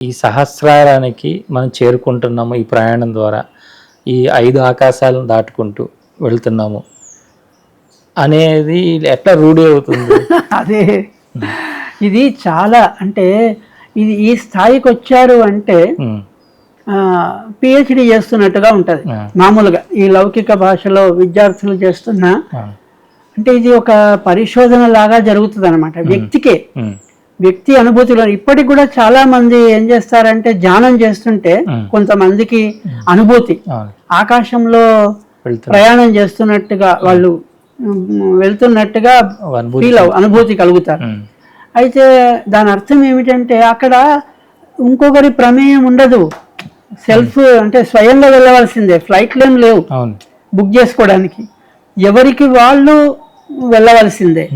ఈ సహస్రారానికి మనం చేరుకుంటున్నాము ఈ ప్రయాణం ద్వారా. ఈ 5 ఆకాశాలను దాటుకుంటూ వెళ్తున్నాము అనేది ఎట్లా రూఢి అవుతుంది? అదే ఇది చాలా అంటే ఇది ఈ స్థాయికి వచ్చారు అంటే పిహెచ్డి చేస్తున్నట్టుగా ఉంటుంది మామూలుగా ఈ లౌకిక భాషలో విద్యార్థులు చేస్తున్న. అంటే ఇది ఒక పరిశోధన లాగా జరుగుతుంది అనమాట. వ్యక్తి అనుభూతిలో ఇప్పటికి కూడా చాలా మంది ఏం చేస్తారంటే ధ్యానం చేస్తుంటే కొంతమందికి అనుభూతి ఆకాశంలో ప్రయాణం చేస్తున్నట్టుగా వాళ్ళు వెళ్తున్నట్టుగా అనుభూతి కలుగుతారు. అయితే దాని అర్థం ఏమిటంటే అక్కడ ఇంకొకరి ప్రమేయం ఉండదు. సెల్ఫ్ అంటే స్వయంగా వెళ్ళవలసిందే. ఫ్లైట్లు ఏం లేవు బుక్ చేసుకోవడానికి, ఎవరికి వాళ్ళు వెళ్ళవలసిందే.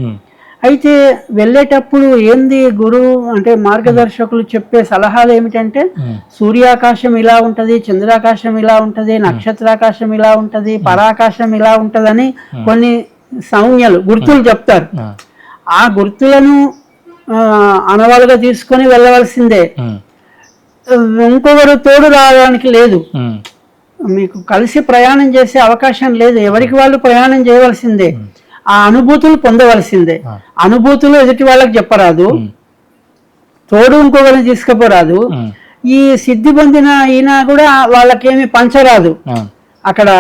అయితే వెళ్ళేటప్పుడు ఏంది గురువు అంటే మార్గదర్శకులు చెప్పే సలహాలు ఏమిటంటే సూర్యాకాశం ఇలా ఉంటది, చంద్రాకాశం ఇలా ఉంటది, నక్షత్రాకాశం ఇలా ఉంటది, పరాకాశం ఇలా ఉంటదని కొన్ని సంజ్ఞలు గుర్తులు చెప్తారు. ఆ గుర్తులను అనవాలుగా తీసుకొని వెళ్ళవలసిందే. ఇంకొకరు తోడు రావడానికి లేదు, మీకు కలిసి ప్రయాణం చేసే అవకాశం లేదు. ఎవరికి వాళ్ళు ప్రయాణం చేయవలసిందే. ఆ అనుభూతులు పొందవలసిందే. అనుభూతులు ఎదుటి వాళ్ళకి చెప్పరాదు, తోడు ఇంకొకరిని తీసుకుపోరాదు. ఈ సిద్ధి పొందిన ఈయన కూడా వాళ్ళకేమి పంచరాదు, అక్కడ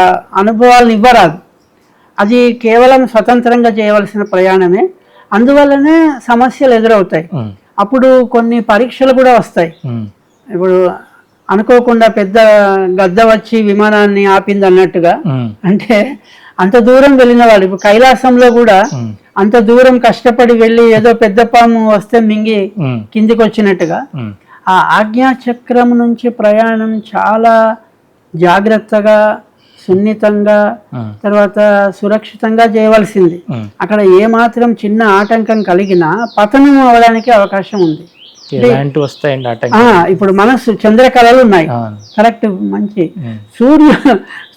అనుభవాలను ఇవ్వరాదు. అది కేవలం స్వతంత్రంగా చేయవలసిన ప్రయాణమే. అందువల్లనే సమస్యలు ఎదురవుతాయి. అప్పుడు కొన్ని పరీక్షలు కూడా వస్తాయి. ఇప్పుడు అనుకోకుండా పెద్ద గద్ద వచ్చి విమానాన్ని ఆపింది అన్నట్టుగా. అంటే అంత దూరం వెళ్ళిన వాళ్ళు ఇప్పుడు కైలాసంలో కూడా అంత దూరం కష్టపడి వెళ్ళి ఏదో పెద్ద పాము వస్తే మింగి కిందికి వచ్చినట్టుగా ఆ ఆజ్ఞాచక్రం నుంచి ప్రయాణం చాలా జాగ్రత్తగా, సున్నితంగా, తర్వాత సురక్షితంగా చేయవలసింది. అక్కడ ఏమాత్రం చిన్న ఆటంకం కలిగినా పతనం అవడానికి అవకాశం ఉంది. ఇప్పుడు మనస్సు చంద్రకళలు ఉన్నాయి, కరెక్ట్, మంచి.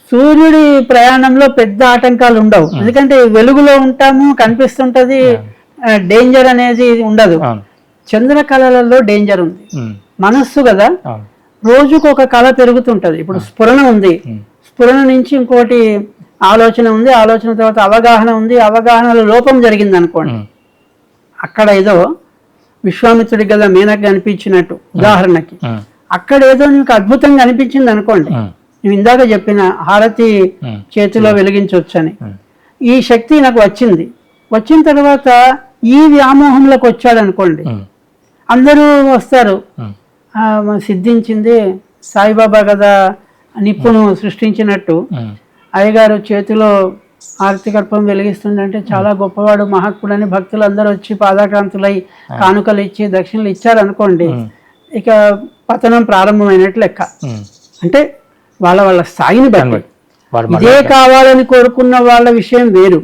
సూర్యుడి ప్రయాణంలో పెద్ద ఆటంకాలు ఉండవు, ఎందుకంటే వెలుగులో ఉంటాము, కనిపిస్తుంటది, డేంజర్ అనేది ఉండదు. చంద్రకళలలో డేంజర్ ఉంది. మనస్సు కదా, రోజుకు ఒక కళ పెరుగుతుంటది. ఇప్పుడు స్ఫురణ ఉంది, స్ఫురణ నుంచి ఇంకోటి ఆలోచన ఉంది, ఆలోచన తర్వాత అవగాహన ఉంది, అవగాహనలో లోపం జరిగింది అనుకోండి, అక్కడ ఏదో విశ్వామిత్రుడి కదా మేనకు అనిపించినట్టు ఉదాహరణకి, అక్కడ ఏదో నీకు అద్భుతంగా అనిపించింది అనుకోండి, నువ్వు ఇందాక చెప్పిన హారతి చేతిలో వెలిగించవచ్చని ఈ శక్తి నాకు వచ్చింది. వచ్చిన తర్వాత ఈ వ్యామోహంలోకి వచ్చాడు అనుకోండి, అందరూ వస్తారు, సిద్ధించింది సాయిబాబా కదా నిప్పును సృష్టించినట్టు, అయ్యగారు చేతిలో ఆరతి కర్పం వెలిగిస్తుందంటే చాలా గొప్పవాడు, మహాత్ముడు అని భక్తులు అందరూ వచ్చి పాదాక్రాంతులై కానుకలు ఇచ్చి దక్షిణలు ఇచ్చారనుకోండి, ఇక పతనం ప్రారంభమైనట్లు లెక్క. అంటే వాళ్ళ స్థాయిని బట్టి ఇదే కావాలని కోరుకున్న వాళ్ళ విషయం వేరు.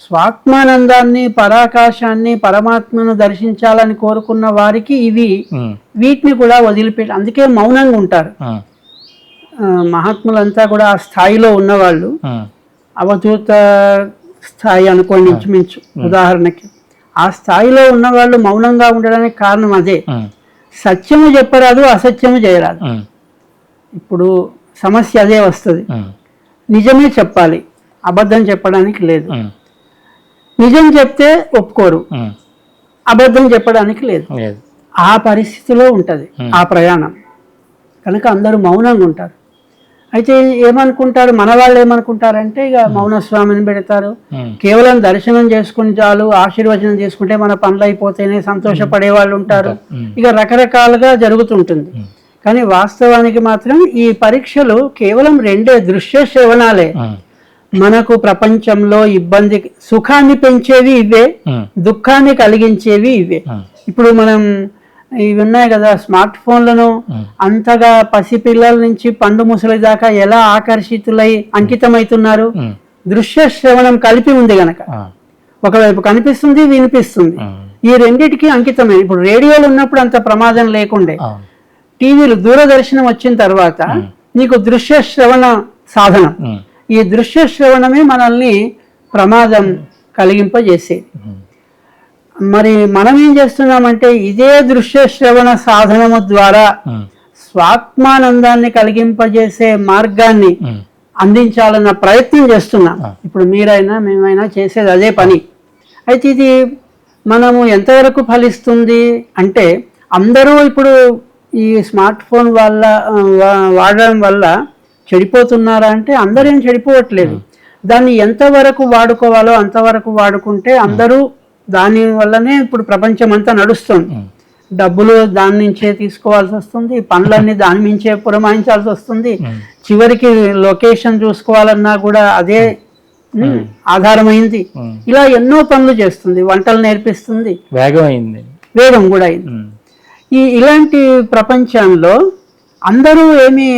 స్వాత్మానందాన్ని, పరాకాశాన్ని, పరమాత్మను దర్శించాలని కోరుకున్న వారికి వీటిని కూడా వదిలిపెట్టి, అందుకే మౌనంగా ఉంటారు మహాత్ములంతా కూడా. ఆ స్థాయిలో ఉన్నవాళ్ళు అవధూత స్థాయి అనుకోండి ఇంచుమించు ఉదాహరణకి, ఆ స్థాయిలో ఉన్నవాళ్ళు మౌనంగా ఉండడానికి కారణం అదే. సత్యము చెప్పరాదు, అసత్యము చేయరాదు. ఇప్పుడు సమస్య అదే వస్తుంది. నిజమే చెప్పాలి, అబద్ధం చెప్పడానికి లేదు. నిజం చెప్తే ఒప్పుకోరు, అబద్ధం చెప్పడానికి లేదు. ఆ పరిస్థితిలో ఉంటుంది ఆ ప్రయాణం. కనుక అందరూ మౌనంగా ఉంటారు. అయితే ఏమనుకుంటారు, మన వాళ్ళు ఏమనుకుంటారంటే ఇక మౌనస్వామిని పెడతారు, కేవలం దర్శనం చేసుకుని చాలు, ఆశీర్వచనం చేసుకుంటే మన పనులు అయిపోతేనే సంతోషపడే వాళ్ళు ఉంటారు. ఇక రకరకాలుగా జరుగుతుంటుంది. కానీ వాస్తవానికి మాత్రం ఈ పరీక్షలు కేవలం 2 దృశ్య శ్రవణాలే. మనకు ప్రపంచంలో ఇబ్బంది, సుఖాన్ని పెంచేవి ఇవే, దుఃఖాన్ని కలిగించేవి ఇవే. ఇప్పుడు మనం ఇవి ఉన్నాయి కదా స్మార్ట్ ఫోన్లను, అంతగా పసిపిల్లల నుంచి పండు ముసలి దాకా ఎలా ఆకర్షితులై అంకితమవుతున్నారు. దృశ్య శ్రవణం కలిపి ఉంది గనక, ఒకవైపు కనిపిస్తుంది, వినిపిస్తుంది, ఈ రెండిటికి అంకితమే. ఇప్పుడు రేడియోలు ఉన్నప్పుడు అంత ప్రమాదం లేకుండే, టీవీలు దూరదర్శనం వచ్చిన తర్వాత నీకు దృశ్య శ్రవణ సాధనం. ఈ దృశ్య శ్రవణమే మనల్ని ప్రమాదం కలిగింపజేసేది. మరి మనం ఏం చేస్తున్నామంటే ఇదే దృశ్య శ్రవణ సాధనము ద్వారా స్వాత్మానందాన్ని కలిగింపజేసే మార్గాన్ని అందించాలన్న ప్రయత్నం చేస్తున్నాం. ఇప్పుడు మీరైనా మేమైనా చేసేది అదే పని. అయితే ఇది మనము ఎంతవరకు ఫలిస్తుంది అంటే, అందరూ ఇప్పుడు ఈ స్మార్ట్ ఫోన్ వల్ల వాడడం వల్ల చెడిపోతున్నారా అంటే అందరేం చెడిపోవట్లేదు. దాన్ని ఎంతవరకు వాడుకోవాలో అంతవరకు వాడుకుంటే అందరూ దాని వల్లనే ఇప్పుడు ప్రపంచం అంతా నడుస్తుంది. డబ్బులు దాని నుంచే తీసుకోవాల్సి వస్తుంది, పనులన్నీ దాని నుంచే పురమాయించాల్సి వస్తుంది. చివరికి లొకేషన్ చూసుకోవాలన్నా కూడా అదే ఆధారమైంది. ఇలా ఎన్నో పనులు చేస్తుంది, వంటలు నేర్పిస్తుంది, వేగం కూడా అయింది. ఇలాంటి ప్రపంచంలో అందరూ ఏమీ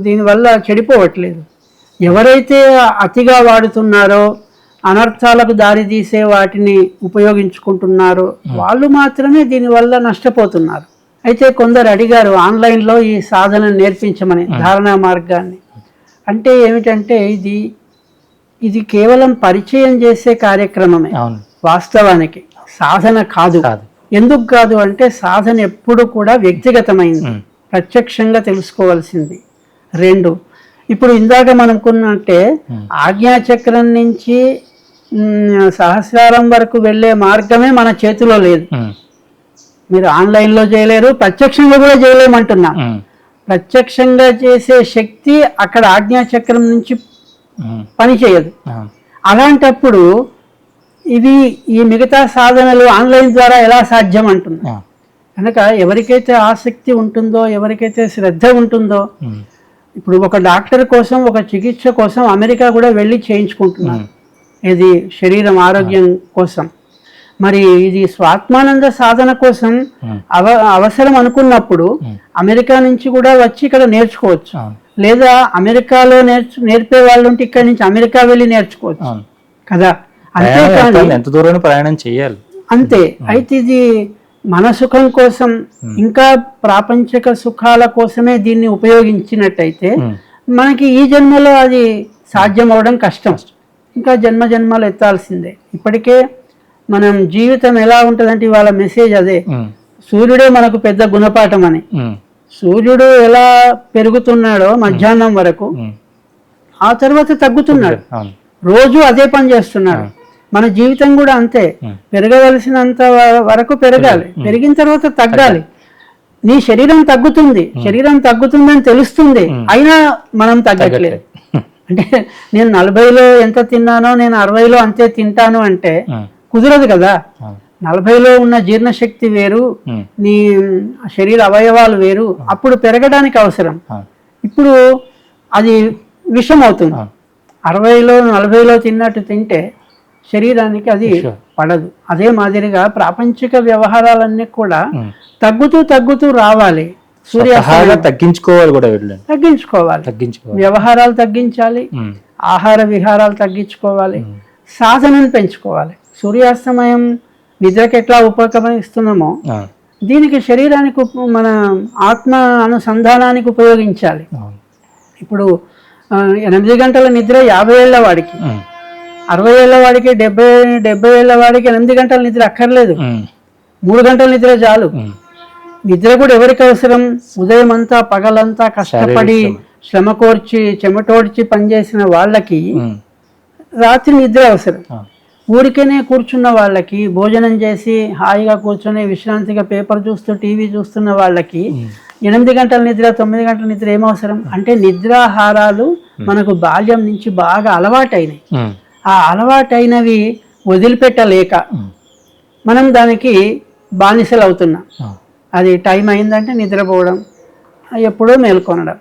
దీనివల్ల చెడిపోవట్లేదు. ఎవరైతే అతిగా వాడుతున్నారో, అనర్థాలకు దారి తీసే వాటిని ఉపయోగించుకుంటున్నారో వాళ్ళు మాత్రమే దీనివల్ల నష్టపోతున్నారు. అయితే కొందరు అడిగారు ఆన్లైన్లో ఈ సాధన నేర్పించమని, ధారణా మార్గాన్ని. అంటే ఏమిటంటే ఇది కేవలం పరిచయం చేసే కార్యక్రమమే, వాస్తవానికి సాధన కాదు. ఎందుకు కాదు అంటే సాధన ఎప్పుడు కూడా వ్యక్తిగతమైంది, ప్రత్యక్షంగా తెలుసుకోవాల్సింది. 2, ఇప్పుడు ఇందాక మనకున్నట్టే ఆజ్ఞాచక్రం నుంచి సహస్రారం వరకు వెళ్ళే మార్గమే మన చేతిలో లేదు. మీరు ఆన్లైన్లో చేయలేరు, ప్రత్యక్షంగా కూడా చేయలేమంటున్నా. ప్రత్యక్షంగా చేసే శక్తి అక్కడ ఆజ్ఞాచక్రం నుంచి పని చేయదు. అలాంటప్పుడు ఈ మిగతా సాధనలు ఆన్లైన్ ద్వారా ఎలా సాధ్యం అంటున్నా. కనుక ఎవరికైతే ఆసక్తి ఉంటుందో, ఎవరికైతే శ్రద్ధ ఉంటుందో, ఇప్పుడు ఒక డాక్టర్ కోసం, ఒక చికిత్స కోసం అమెరికా కూడా వెళ్ళి చేయించుకుంటున్నారు, ఇది శరీరం ఆరోగ్యం కోసం. మరి ఇది స్వాత్మానంద సాధన కోసం అవసరం అనుకున్నప్పుడు అమెరికా నుంచి కూడా వచ్చి ఇక్కడ నేర్చుకోవచ్చు, లేదా అమెరికాలో నేర్పే వాళ్ళు ఉంటే ఇక్కడ నుంచి అమెరికా వెళ్ళి నేర్చుకోవచ్చు కదా. అంతేకాని ఎంత దూరం ప్రయాణం చేయాలి అంతే. అయితే ఇది మన సుఖం కోసం, ఇంకా ప్రాపంచిక సుఖాల కోసమే దీన్ని ఉపయోగించినట్టయితే మనకి ఈ జన్మలో అది సాధ్యం అవడం కష్టం, ఇంకా జన్మ జన్మలు ఎత్తాల్సిందే. ఇప్పటికే మనం జీవితం ఎలా ఉంటుందంటే వాళ్ళ మెసేజ్ అదే, సూర్యుడే మనకు పెద్ద గుణపాఠం అని. సూర్యుడు ఎలా పెరుగుతున్నాడో మధ్యాహ్నం వరకు, ఆ తర్వాత తగ్గుతున్నాడు, రోజు అదే పని చేస్తున్నాడు. మన జీవితం కూడా అంతే, పెరగవలసినంత వరకు పెరగాలి, పెరిగిన తర్వాత తగ్గాలి. నీ శరీరం తగ్గుతుందని తెలుస్తుంది, అయినా మనం తగ్గట్లేదు. అంటే నేను 40లో ఎంత తిన్నానో నేను 60లో అంతే తింటాను అంటే కుదరదు కదా. 40లో ఉన్న జీర్ణశక్తి వేరు, నీ శరీర అవయవాలు వేరు, అప్పుడు పెరగడానికి అవసరం. ఇప్పుడు అది విషం అవుతుంది. 60లో 40లో తిన్నట్టు తింటే శరీరానికి అది పడదు. అదే మాదిరిగా ప్రాపంచిక వ్యవహారాలన్నీ కూడా తగ్గుతూ రావాలి. తగ్గించుకోవాలి, వ్యవహారాలు తగ్గించాలి, ఆహార విహారాలు తగ్గించుకోవాలి, సాధనను పెంచుకోవాలి. సూర్యాస్తమయం నిద్రకి ఎట్లా ఉపక్రమిస్తున్నామో దీనికి శరీరానికి, మన ఆత్మ అనుసంధానానికి ఉపయోగించాలి. ఇప్పుడు 8 గంటల నిద్ర 50 ఏళ్ల వాడికి, 60 ఏళ్ల వాడికి, 70 ఏళ్ల వాడికి 8 గంటల నిద్ర అక్కర్లేదు, 3 గంటల నిద్ర చాలు. నిద్ర కూడా ఎవరికి అవసరం? ఉదయం అంతా పగలంతా కష్టపడి శ్రమ కోర్చి చెమటోడ్చి పనిచేసిన వాళ్ళకి రాత్రి నిద్ర అవసరం. ఊరికేనే కూర్చున్న వాళ్ళకి, భోజనం చేసి హాయిగా కూర్చొని విశ్రాంతిగా పేపర్ చూస్తూ టీవీ చూస్తున్న వాళ్ళకి 8 గంటల నిద్ర 9 గంటల నిద్ర ఏమవసరం? అంటే నిద్రాహారాలు మనకు బాల్యం నుంచి బాగా అలవాటైనవి. ఆ అలవాటైనవి వదిలిపెట్టలేక మనం దానికి బానిసలు అవుతున్నాం. అది టైం అయిందంటే నిద్రపోవడం, ఎప్పుడో మేల్కొనడం.